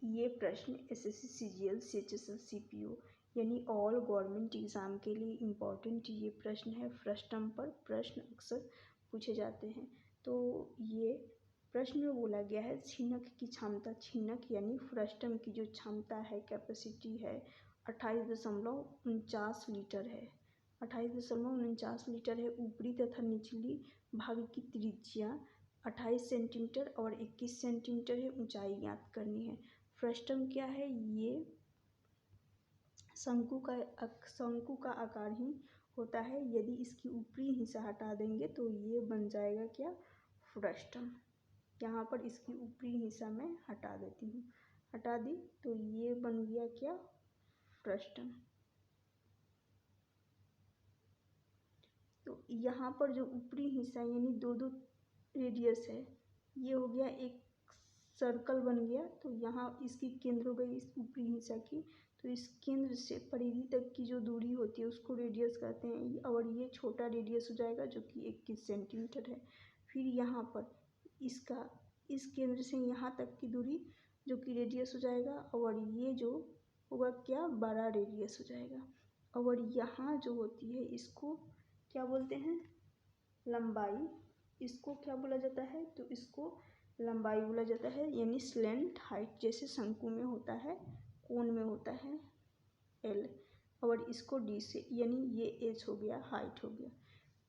ये प्रश्न SSC CGL CHSL CPO यानी ऑल गवर्नमेंट एग्ज़ाम के लिए इम्पॉर्टेंट ये प्रश्न है। फ्रस्टम पर प्रश्न अक्सर पूछे जाते हैं। तो ये प्रश्न में बोला गया है छिन्नक की क्षमता, छिन्नक यानी फ्रस्टम की जो क्षमता है, कैपेसिटी है 28.49 लीटर है। 28.49 लीटर है। ऊपरी तथा निचली भाग की त्रिज्या 28 सेंटीमीटर और 21 सेंटीमीटर है। ऊंचाई ज्ञात करनी है। फ्रस्टम क्या है? ये शंकु का आकार ही होता है। यदि इसकी ऊपरी हिस्सा हटा देंगे तो ये बन जाएगा क्या? फ्रस्टम। यहाँ पर इसकी ऊपरी हिस्सा मैं हटा देती हूँ, हटा दी तो ये बन गया क्या? फ्रस्टम। तो यहाँ पर जो ऊपरी हिस्सा यानी दो रेडियस है, ये हो गया एक सर्कल बन गया। तो यहाँ इसकी केंद्र हो गई इस ऊपरी हिस्सा की। तो इस केंद्र से परिधि तक की जो दूरी होती है उसको रेडियस कहते हैं। और ये छोटा रेडियस हो जाएगा जो कि 21 सेंटीमीटर है। फिर यहाँ पर इसका इस केंद्र से यहाँ तक की दूरी जो कि रेडियस हो जाएगा। और ये जो होगा क्या? बड़ा रेडियस हो जाएगा। और यहाँ जो होती है इसको क्या बोलते हैं? लंबाई। इसको क्या बोला जाता है? तो इसको लंबाई बोला जाता है, यानी स्लेंट हाइट। जैसे शंकु में होता है, कोन में होता है एल, और इसको डी से, यानी ये एच हो गया, हाइट हो गया।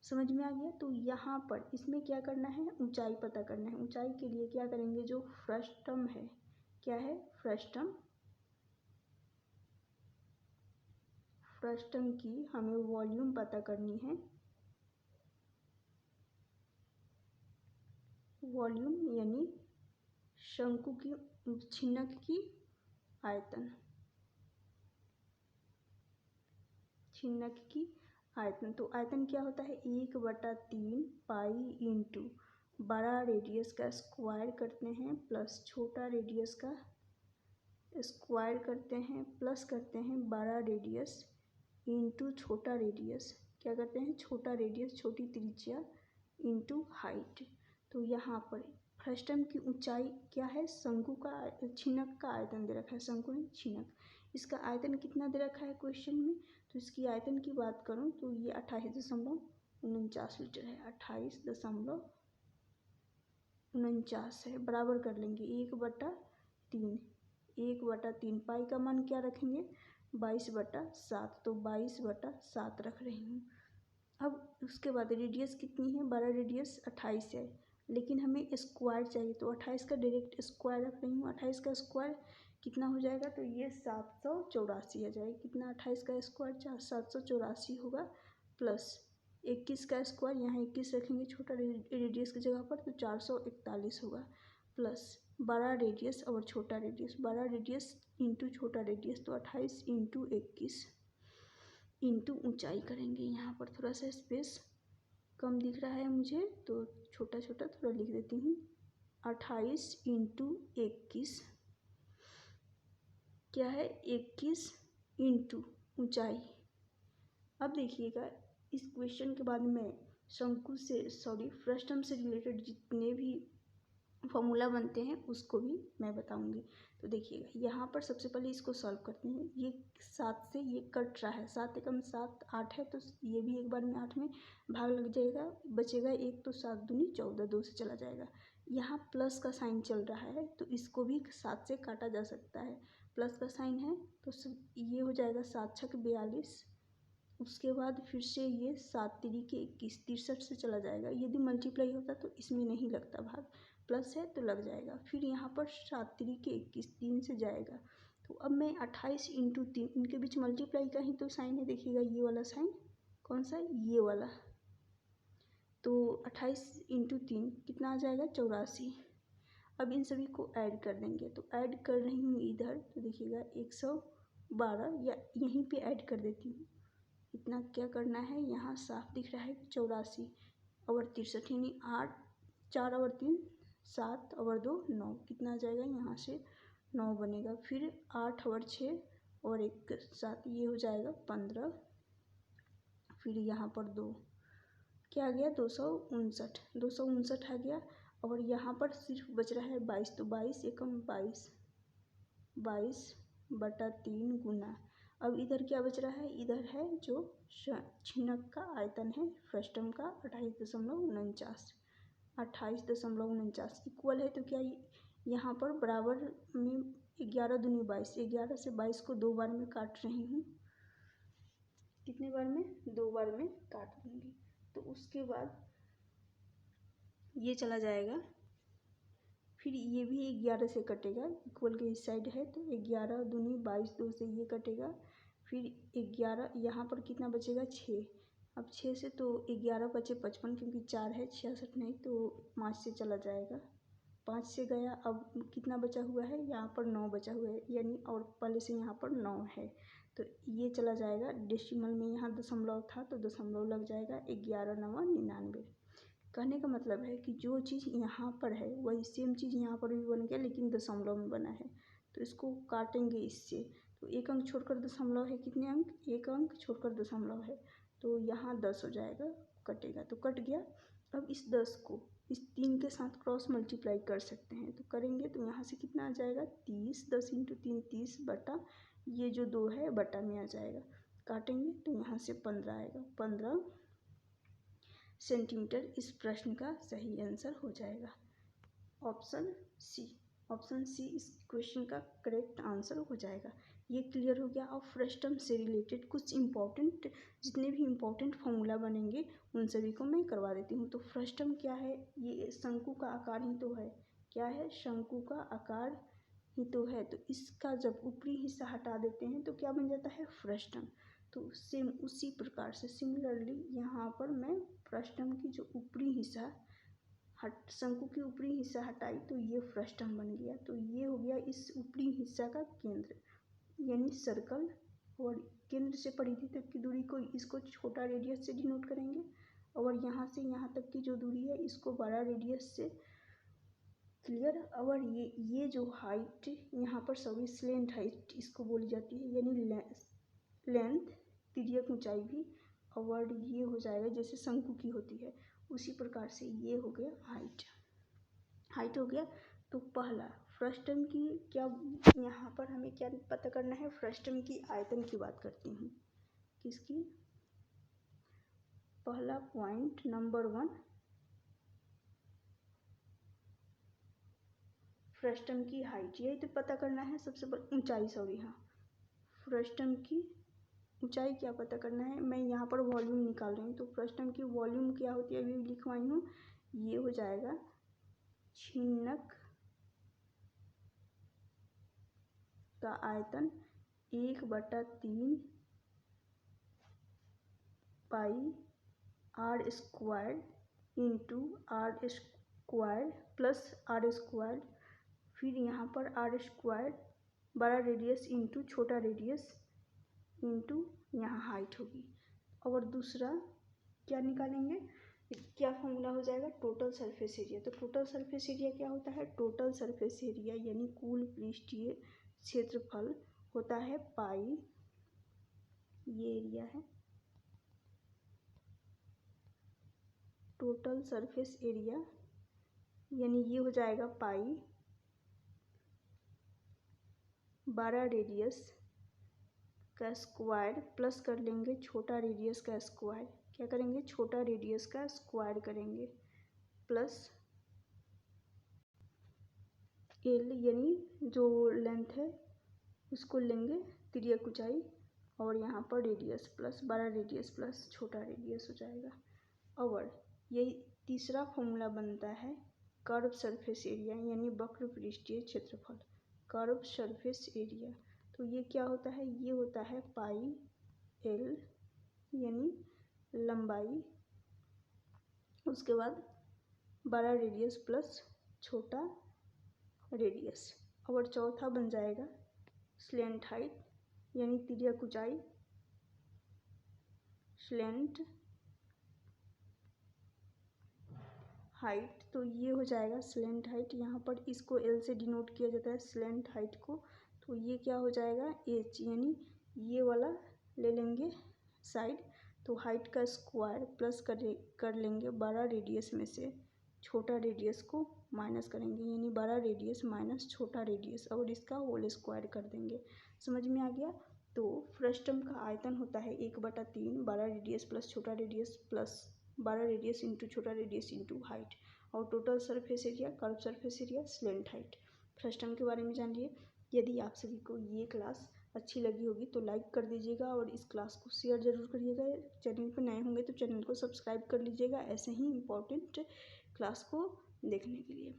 समझ में आ गया? तो यहाँ पर इसमें क्या करना है? ऊंचाई पता करना है। ऊंचाई के लिए क्या करेंगे? जो फ्रस्टम है, क्या है? फ्रस्टम। फ्रस्टम की हमें वॉल्यूम पता करनी है। वॉल्यूम यानी शंकु की, छिन्नक की आयतन, छिन्नक की आयतन। तो आयतन क्या होता है? 1/3 पाई इंटू बड़ा रेडियस का स्क्वायर करते हैं प्लस छोटा रेडियस का स्क्वायर करते हैं प्लस करते हैं बड़ा रेडियस इंटू छोटा रेडियस। क्या करते हैं? छोटा रेडियस, छोटी त्रिज्या इंटू हाइट। तो यहाँ पर फ्रस्टम की ऊंचाई क्या है? शंकु का, छिन्नक का आयतन दे रखा है। शंकु नहीं, छिन्नक। इसका आयतन कितना दे रखा है क्वेश्चन में? तो इसकी आयतन की बात करूँ तो ये 28.49 लीटर है। 28.49 है। बराबर कर लेंगे 1/3। 1/3 पाई का मान क्या रखेंगे? 22/7। तो 22/7 रख रही हूँ। अब उसके बाद रेडियस कितनी है? बड़ा रेडियस 28 है, लेकिन हमें स्क्वायर चाहिए। तो 28 का डायरेक्ट स्क्वायर रख रही हूँ। 28 का स्क्वायर कितना हो जाएगा? तो ये 784 आ जाएगा। कितना? 28 का स्क्वायर 784 होगा, प्लस 21 का स्क्वायर, यहाँ 21 रखेंगे छोटा रेडियस की जगह पर, तो 441 होगा, प्लस बड़ा रेडियस और छोटा रेडियस, बड़ा रेडियस इंटू छोटा रेडियस, तो 28 इंटू 21 इंटू ऊंचाई करेंगे। यहाँ पर थोड़ा सा स्पेस कम दिख रहा है मुझे, तो छोटा छोटा थोड़ा लिख देती हूँ। 28 इंटू 21 क्या है? 21 इंटू ऊंचाई। अब देखिएगा, इस क्वेश्चन के बाद में शंकु से, फ्रस्टम से रिलेटेड जितने भी फॉर्मूला बनते हैं उसको भी मैं बताऊंगी। तो देखिएगा, यहाँ पर सबसे पहले इसको सॉल्व करते हैं। ये 7 से ये कट रहा है, 7 एकम 7, 8 है, तो ये भी एक बार में 8 में भाग लग जाएगा, बचेगा 1, तो 7 दूनी 14, 2 से चला जाएगा। यहाँ प्लस का साइन चल रहा है, तो इसको भी 7 से काटा जा सकता है। प्लस का साइन है तो ये हो जाएगा 7 छक 42। उसके बाद फिर से ये 7 तिरिके 21, 63 से चला जाएगा। यदि मल्टीप्लाई होता तो इसमें नहीं लगता भाग, प्लस है तो लग जाएगा। फिर यहाँ पर 7 तिरिके 21, 3 से जाएगा। तो अब मैं 28 इंटू 3, इनके बीच मल्टीप्लाई का ही तो साइन है। देखिएगा ये वाला साइन, कौन सा? ये वाला। तो 28 इंटू 3 कितना आ जाएगा? 84। अब इन सभी को ऐड कर देंगे, तो ऐड कर रही हूँ इधर, तो देखिएगा 112, या यहीं पे ऐड कर देती हूँ। इतना क्या करना है? यहाँ साफ दिख रहा है 84 और 63, यानी 8, 4 और 3 7 और 2 9, कितना आ जाएगा? यहाँ से 9 बनेगा। फिर 8 और 6 और 1 7, ये हो जाएगा 15। फिर यहाँ पर 2, क्या आ गया? 259, 259 आ गया। और यहाँ पर सिर्फ बच रहा है 22, तो 22 एकम 22, 22/3 गुना। अब इधर क्या बच रहा है, इधर है जो छिन्नक का आयतन है फ्रस्टम का 28.49 इक्वल है। तो क्या यहाँ पर बराबर में 11 दूनी 22, 11 से 22 को 2 बार में काट रही हूँ। कितने बार में, 2 बार में काट दूंगी। तो उसके बाद ये चला जाएगा, फिर ये भी 11 से कटेगा, इक्वल के इस साइड है तो 11 दूनी 22, 2 से ये कटेगा, फिर 11 यहाँ पर कितना बचेगा 6। अब 6 से तो 11 बचे 55, क्योंकि 4 है 66 नहीं, तो 5 से चला जाएगा, 5 से गया। अब कितना बचा हुआ है, यहाँ पर 9 बचा हुआ है, यानी और पहले से यहाँ पर 9 है, तो ये चला जाएगा। डेसिमल में यहाँ दशमलव था तो दशमलव लग जाएगा, 11×9 = 99। कहने का मतलब है कि जो चीज़ यहाँ पर है वही सेम चीज़ यहाँ पर भी बन गया, लेकिन दशमलव में बना है। तो इसको काटेंगे इससे, तो 1 अंक छोड़कर दशमलव है, कितने अंक, 1 अंक छोड़कर दशमलव है, तो यहाँ 10 हो जाएगा, कटेगा तो कट गया। अब इस 10 को इस 3 के साथ क्रॉस मल्टीप्लाई कर सकते हैं, तो करेंगे तो यहाँ से कितना आ जाएगा 30, 10 × 3 30 बटा ये जो 2 है बटा में आ जाएगा, काटेंगे तो यहाँ से 15 आएगा, 15 सेंटीमीटर इस प्रश्न का सही आंसर हो जाएगा। ऑप्शन सी इस क्वेश्चन का करेक्ट आंसर हो जाएगा। ये क्लियर हो गया। अब फ्रस्टम से रिलेटेड कुछ इम्पोर्टेंट, जितने भी इम्पोर्टेंट फॉर्मूला बनेंगे उन सभी को मैं करवा देती हूँ। तो फ्रस्टम क्या है, ये शंकु का आकार ही तो है, क्या है, शंकु का आकार ही तो है। तो इसका जब ऊपरी हिस्सा हटा देते हैं तो क्या बन जाता है, फ्रस्टम। तो सेम उसी प्रकार से सिमिलरली यहाँ पर मैं फ्रस्टम की जो ऊपरी हिस्सा शंकु की ऊपरी हिस्सा हटाई तो ये फ्रस्टम बन गया। तो ये हो गया इस ऊपरी हिस्सा का केंद्र, यानी सर्कल, और केंद्र से परिधि तक की दूरी को इसको छोटा रेडियस से डिनोट करेंगे, और यहाँ से यहाँ तक की जो दूरी है इसको बड़ा रेडियस से। क्लियर। और ये जो हाइट यहाँ पर सॉरी स्लेंट हाइट इसको बोली जाती है, यानी लेंथ, तिर्यक ऊंचाई भी। और ये हो जाएगा जैसे शंकु की होती है उसी प्रकार से ये हो गया हाइट हो गया। तो पहला फ्रस्टम की क्या, यहाँ पर हमें क्या पता करना है, फ्रस्टम की आयतन की बात करती हूँ। किसकी, पहला पॉइंट नंबर 1 फ्रस्टम की हाइट, यही तो पता करना है सबसे पहले, ऊंचाई सॉरी, हाँ फ्रस्टम की ऊंचाई क्या पता करना है। मैं यहाँ पर वॉल्यूम निकाल रही हूँ, तो फ्रस्टम की वॉल्यूम क्या होती है अभी लिखवाई हूँ, ये हो जाएगा छिन्नक का आयतन 1/3 पाई r² into r² plus r², फिर यहाँ पर r² बड़ा रेडियस इंटू छोटा रेडियस इंटू यहाँ हाइट होगी। और दूसरा क्या निकालेंगे, क्या फॉर्मूला हो जाएगा, टोटल सरफेस एरिया। तो टोटल सरफेस एरिया क्या होता है, टोटल सरफेस एरिया यानी कुल पृष्ठीय क्षेत्रफल होता है पाई, ये एरिया है, टोटल सरफेस एरिया यानी ये हो जाएगा पाई 12 रेडियस का स्क्वायर प्लस कर लेंगे छोटा रेडियस का स्क्वायर, क्या करेंगे, छोटा रेडियस का स्क्वायर करेंगे, प्लस एल यानी जो लेंथ है उसको लेंगे तिर्यक ऊंचाई, और यहाँ पर रेडियस प्लस बड़ा रेडियस प्लस छोटा रेडियस हो जाएगा। और यही तीसरा फॉर्मूला बनता है कर्व सरफेस एरिया यानी वक्र पृष्ठीय क्षेत्रफल, कर्व सरफेस एरिया। तो ये क्या होता है, ये होता है पाई एल यानी लंबाई, उसके बाद बड़ा रेडियस प्लस छोटा रेडियस। और चौथा बन जाएगा स्लेंट हाइट यानी तिर्यक ऊंचाई, स्लेंट हाइट। तो ये हो जाएगा स्लेंट हाइट, यहाँ पर इसको एल से डिनोट किया जाता है स्लेंट हाइट को। तो ये क्या हो जाएगा एच, यानी ये वाला ले लेंगे साइड, तो हाइट का स्क्वायर प्लस कर लेंगे बड़ा रेडियस में से छोटा रेडियस को माइनस करेंगे, यानी बड़ा रेडियस माइनस छोटा रेडियस और इसका होल स्क्वायर कर देंगे। समझ में आ गया। तो फ्रस्टम का आयतन होता है 1/3 बड़ा रेडियस प्लस छोटा रेडियस प्लस बड़ा रेडियस इंटू छोटा रेडियस इंटू हाइट, और total surface area, curve surface area, slant height. Frustum के बारे में जान लिए। यदि आप सभी को ये क्लास अच्छी लगी होगी तो लाइक कर दीजिएगा और इस क्लास को शेयर ज़रूर करिएगा। चैनल पर नए होंगे तो चैनल को सब्सक्राइब कर लीजिएगा ऐसे ही इम्पोर्टेंट क्लास को देखने के लिए।